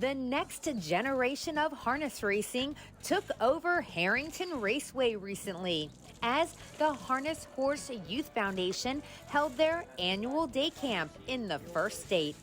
The next generation of harness racing took over Harrington Raceway recently as the Harness Horse Youth Foundation held their annual day camp in the first state.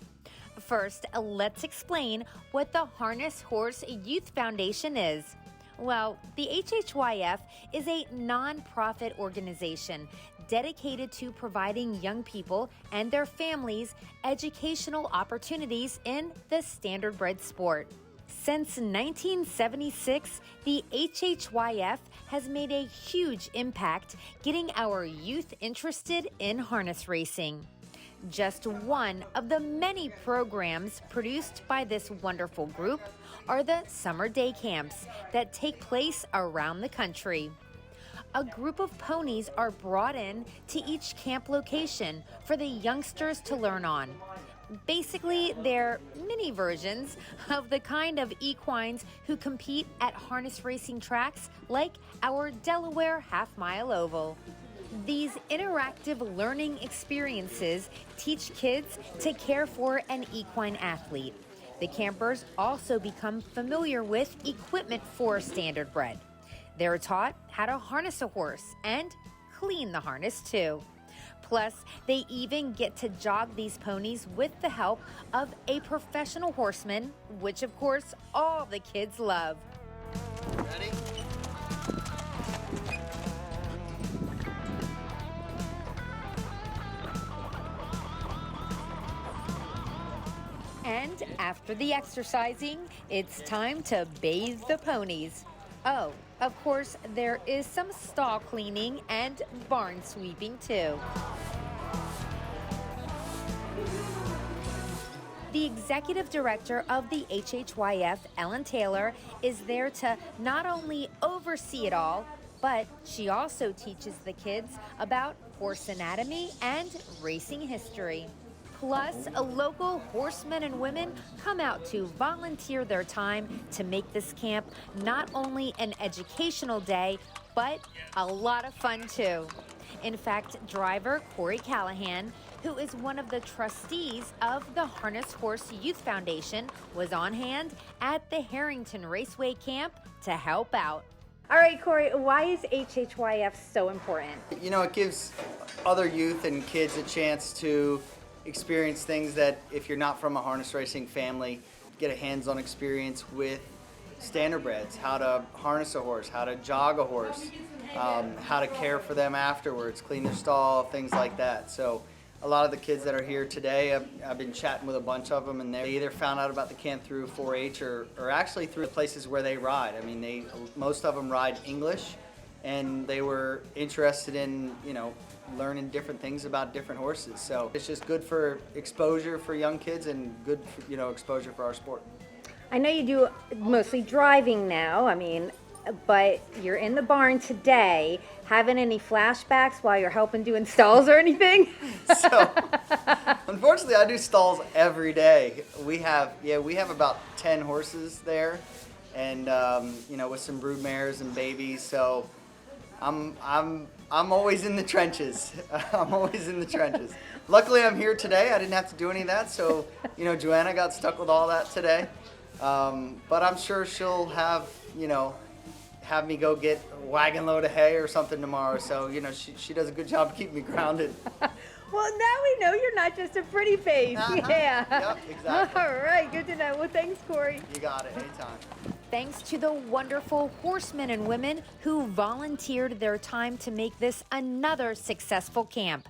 First, let's explain what the Harness Horse Youth Foundation is. Well, the HHYF is a nonprofit organization dedicated to providing young people and their families educational opportunities in the standardbred sport. Since 1976, the HHYF has made a huge impact getting our youth interested in harness racing. Just one of the many programs produced by this wonderful group are the summer day camps that take place around the country. A group of ponies are brought in to each camp location for the youngsters to learn on. Basically, they're mini versions of the kind of equines who compete at harness racing tracks like our Delaware half-mile oval. These interactive learning experiences teach kids to care for an equine athlete. The campers also become familiar with equipment for standardbred. They're taught how to harness a horse and clean the harness too. Plus, they even get to jog these ponies with the help of a professional horseman, which of course all the kids love. Ready? And after the exercising, it's time to bathe the ponies. Oh, of course, there is some stall cleaning and barn sweeping too. The executive director of the HHYF, Ellen Taylor, is there to not only oversee it all, but she also teaches the kids about horse anatomy and racing history. Plus, local horsemen and women come out to volunteer their time to make this camp not only an educational day, but a lot of fun too. In fact, driver Corey Callahan, who is one of the trustees of the Harness Horse Youth Foundation, was on hand at the Harrington Raceway camp to help out. All right, Corey, why is HHYF so important? You know, it gives other youth and kids a chance to experience things that if you're not from a harness racing family, get a hands-on experience with standardbreds, how to harness a horse, how to jog a horse, how to care for them afterwards, clean their stall, things like that. So a lot of the kids that are here today, I've been chatting with a bunch of them, and they either found out about the camp through 4-H or actually through the places where they ride. I mean, most of them ride English, and they were interested in, you know, learning different things about different horses. So it's just good for exposure for young kids and good, you know, exposure for our sport. I know you do mostly driving now, but you're in the barn today. Having any flashbacks while you're helping doing stalls or anything? So, unfortunately, I do stalls every day. We have about 10 horses there, and you know, with some brood mares and babies. So I'm always in the trenches. I'm always in the trenches. Luckily, I'm here today. I didn't have to do any of that. So, you know, Joanna got stuck with all that today. But I'm sure she'll have me go get a wagon load of hay or something tomorrow. So, you know, she does a good job of keeping me grounded. Well, now we know you're not just a pretty face. Yeah. Yep, exactly. All right, good to know. Well, thanks, Corey. You got it, anytime. Thanks to the wonderful horsemen and women who volunteered their time to make this another successful camp.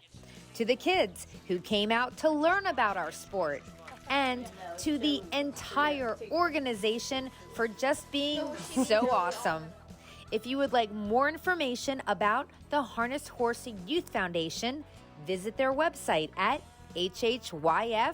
To the kids who came out to learn about our sport. And to the entire organization for just being so awesome. If you would like more information about the Harness Horse Youth Foundation, visit their website at hhyf.org.